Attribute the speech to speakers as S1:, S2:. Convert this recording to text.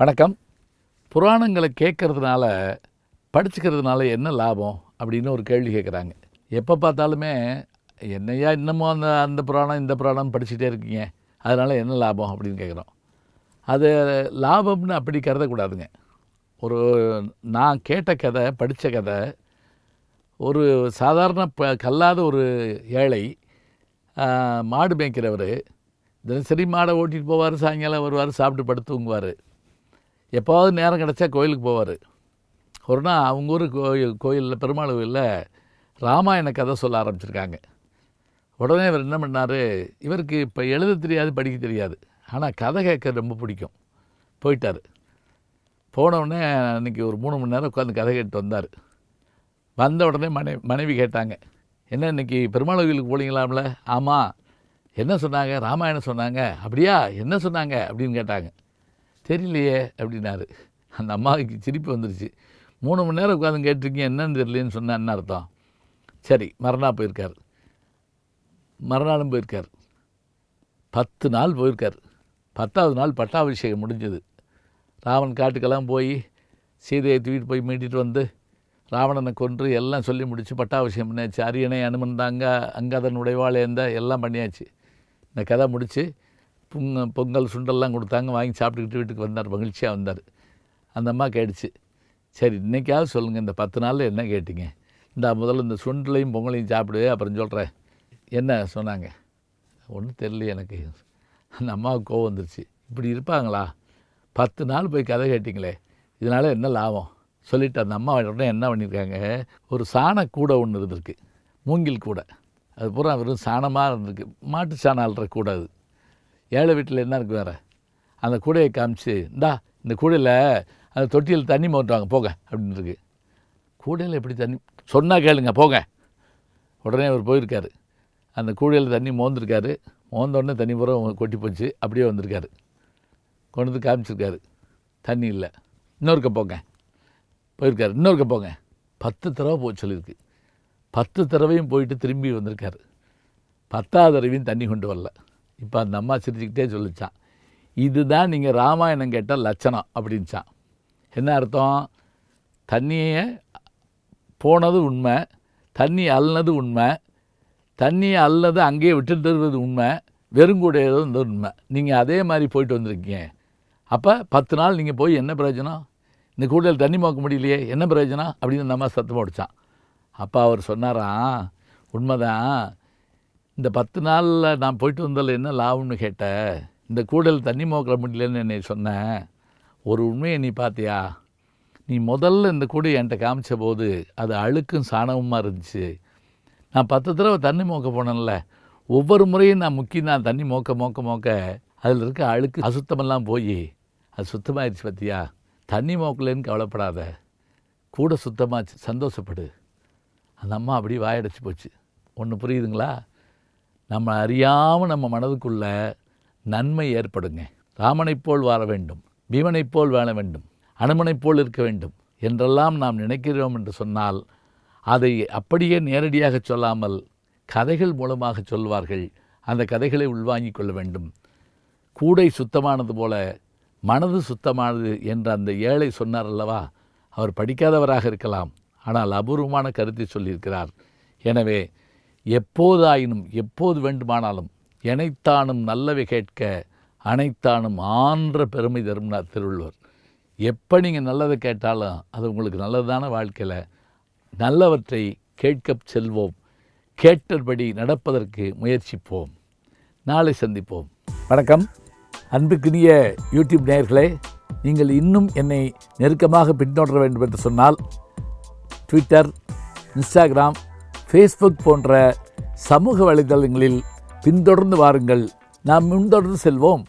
S1: வணக்கம். புராணங்களை கேட்கறதுனால, படிச்சுக்கிறதுனால என்ன லாபம் அப்படின்னு ஒரு கேள்வி கேட்குறாங்க. எப்போ பார்த்தாலுமே என்னையா இன்னமும் அந்த அந்த புராணம் இந்த புராணம் படிச்சுட்டே இருக்கீங்க, அதனால் என்ன லாபம் அப்படின்னு கேட்குறோம். அது லாபம்னு அப்படி கருதக்கூடாதுங்க. ஒரு நான் கேட்ட கதை, படித்த கதை, ஒரு சாதாரண கல்லாத ஒரு ஏழை மாடு மேய்க்கிறவர், தினசரி மாடை ஓட்டிகிட்டு போவார், சாயங்காலம் வருவார், சாப்பிட்டு படுத்து தூங்குவார். எப்போவாவது நேரம் கிடச்சா கோயிலுக்கு போவார். ஒரு நாள் அவங்க ஊர் கோயிலில் பெருமாள் கோயிலில் ராமாயண கதை சொல்ல ஆரம்பிச்சிருக்காங்க. உடனே இவர் என்ன பண்ணார், இவருக்கு இப்போ எழுத தெரியாது, படிக்க தெரியாது, ஆனால் கதை கேட்க ரொம்ப பிடிக்கும். போயிட்டார். போனவுடனே அன்றைக்கி ஒரு 3 மணி நேரம் உட்காந்து கதை கேட்டு வந்தார். வந்த உடனே மனைவி கேட்டாங்க, என்ன இன்றைக்கி பெருமாள் கோயிலுக்கு போனீங்களாம்ல? ஆமாம். என்ன சொன்னாங்க? ராமாயணம் சொன்னாங்க. அப்படியா, என்ன சொன்னாங்க அப்படின்னு கேட்டாங்க. தெரியலையே அப்படின்னாரு. அந்த அம்மாவுக்கு சிரிப்பு வந்துருச்சு. 3 மணி நேரம் உட்காந்து கேட்டிருக்கீங்க, என்னன்னு தெரியலேன்னு சொன்னால் என்ன அர்த்தம்? சரி, மறுநாள் போயிருக்கார். மறுநாளும் போயிருக்கார். 10 நாள் போயிருக்கார். 10ஆவது நாள் பட்டாபிஷேகம் முடிஞ்சது. ராவன் காட்டுக்கெல்லாம் போய் சீதையை தூக்கிட்டு போய் மீட்டிட்டு வந்து ராவணனை கொன்று எல்லாம் சொல்லி முடித்து பட்டாபிஷேகம் பண்ணியாச்சு. அரியணை அனுமந்தாங்க, அங்கதன் உடைவாளேந்த எல்லாம் பண்ணியாச்சு. இந்த கதை முடித்து பொங்கல் சுண்டெல்லாம் கொடுத்தாங்க, வாங்கி சாப்பிட்டுக்கிட்டு வீட்டுக்கு வந்தார். மகிழ்ச்சியாக வந்தார். அந்த அம்மா கேட்டுச்சு, சரி இன்றைக்காவது சொல்லுங்கள், இந்த 10 நாளில் என்ன கேட்டிங்க? முதல்ல இந்த சுண்டலையும் பொங்கலையும் சாப்பிடு, அப்புறம் சொல்கிறேன். என்ன சொன்னாங்க? ஒன்றும் தெரியல எனக்கு. அந்த அம்மாவுக்கு கோவம் வந்துருச்சு. இப்படி இருப்பாங்களா? 10 நாள் போய் கதை கேட்டிங்களே, இதனால் என்ன லாபம் சொல்லிவிட்டு அந்த அம்மா உடனே என்ன பண்ணியிருக்காங்க, ஒரு சாணக்கூடை ஒன்று இருந்திருக்கு, மூங்கில் கூடை. அது பூரா வெறும் சாணமாக இருந்திருக்கு. மாட்டு சாணம் அல்ற கூடை. அது ஏழை வீட்டில் என்ன இருக்குது வேறு? அந்த கூடையை காமிச்சு, இந்த கூடையில் அந்த தொட்டியில் தண்ணி மோட்டுவாங்க போங்க அப்படின்னு இருக்கு. கூடையில் எப்படி தண்ணி சொன்னால் கேளுங்க போங்க. உடனே அவர் போயிருக்காரு. அந்த கூடையில் தண்ணி மோந்துருக்காரு. மோந்தோடனே தண்ணி பூரா கொட்டி போச்சு. அப்படியே வந்திருக்காரு. கொண்டு வந்து காமிச்சிருக்காரு. தண்ணி இல்லை. இன்னொருக்க போங்க. போயிருக்காரு. இன்னொருக்க போங்க. 10 தடவை போய் சொல்லியிருக்கு. 10 தடவையும் போயிட்டு திரும்பி வந்திருக்காரு. 10ஆவது தடவையும் தண்ணி கொண்டு வரல. இப்போ அந்த அம்மா சிரிச்சுக்கிட்டே சொல்லிச்சான், இதுதான் நீங்கள் ராமாயணம் கேட்ட லட்சணம் அப்படின்ச்சான். என்ன அர்த்தம்? தண்ணியை போனது உண்மை, தண்ணி அள்ளினது உண்மை, தண்ணியை அள்ளினது அங்கேயே விட்டு தருவது உண்மை, வெறுங்கூடையது வந்து உண்மை. நீங்கள் அதே மாதிரி போயிட்டு வந்திருக்கீங்க. அப்போ 10 நாள் நீங்கள் போய் என்ன பிரயோஜனம்? இந்த கூடையில் தண்ணி மோக்க முடியலையே, என்ன பிரயோஜனம் அப்படின்னு அந்த அம்மா சத்தம் போடிச்சான். அப்போ அவர் சொன்னாராம், உண்மைதான், இந்த 10 நாளில் நான் போயிட்டு வந்ததில் என்ன லாபம்னு கேட்டேன். இந்த கூடையில் தண்ணி மோக்க முடியலன்னு என்னை சொன்னேன். ஒரு உண்மையை நீ பார்த்தியா? நீ முதல்ல இந்த கூடையை என்கிட்ட காமிச்ச போது அது அழுக்கும் சாணமுமாக இருந்துச்சு. நான் 10 தடவை தண்ணி மோக்க போனேன்ல, ஒவ்வொரு முறையும் நான் தண்ணி மோக்க அதில் இருக்க அழுக்கு அசுத்தமெல்லாம் போய் அது சுத்தமாகிடுச்சு. பார்த்தியா? தண்ணி மோக்கலேன்னு கவலைப்படாத, கூட சுத்தமாச்சு, சந்தோஷப்படு. அந்த அம்மா அப்படி வாயடைச்சி போச்சு. ஒன்று புரியுதுங்களா? நம்ம அறியாமல் நம்ம மனதுக்குள்ள நன்மை ஏற்படுங்க. ராமனைப் போல் வாழ வேண்டும், பீமனைப் போல் வாழ வேண்டும், அனுமனைப் போல் இருக்க வேண்டும் என்றெல்லாம் நாம் நினைக்கிறோம் என்று சொன்னால், அதை அப்படியே நேரடியாக சொல்லாமல் கதைகள் மூலமாக சொல்வார்கள். அந்த கதைகளை உள்வாங்கிக் கொள்ள வேண்டும். கூடை சுத்தமானது போல மனது சுத்தமானது என்று அந்த ஏழை சொன்னார் அல்லவா? அவர் படிக்காதவராக இருக்கலாம், ஆனால் அபூர்வமான கருத்தை சொல்லியிருக்கிறார். எனவே எப்போதாயினும் எப்போது வேண்டுமானாலும் எனைத்தானும் நல்லவை கேட்க அனைத்தானும் ஆன்ற பெருமை தரும்னார் திருவள்ளுவர். எப்போ நீங்கள் நல்லதை கேட்டாலும் அது உங்களுக்கு நல்லதான வாழ்க்கையில். நல்லவற்றை கேட்க செல்வோம், கேட்டபடி நடப்பதற்கு முயற்சிப்போம். நாளை சந்திப்போம். வணக்கம். அன்புக்குரிய யூடியூப் நேயர்களே, நீங்கள் இன்னும் என்னை நெருக்கமாக பின்தொடர வேண்டும் என்று சொன்னால் ட்விட்டர், இன்ஸ்டாகிராம், ஃபேஸ்புக் போன்ற சமூக வலைதளங்களில் பின்தொடர்ந்து வாருங்கள். நாம் முன்தொடர்ந்து செல்வோம்.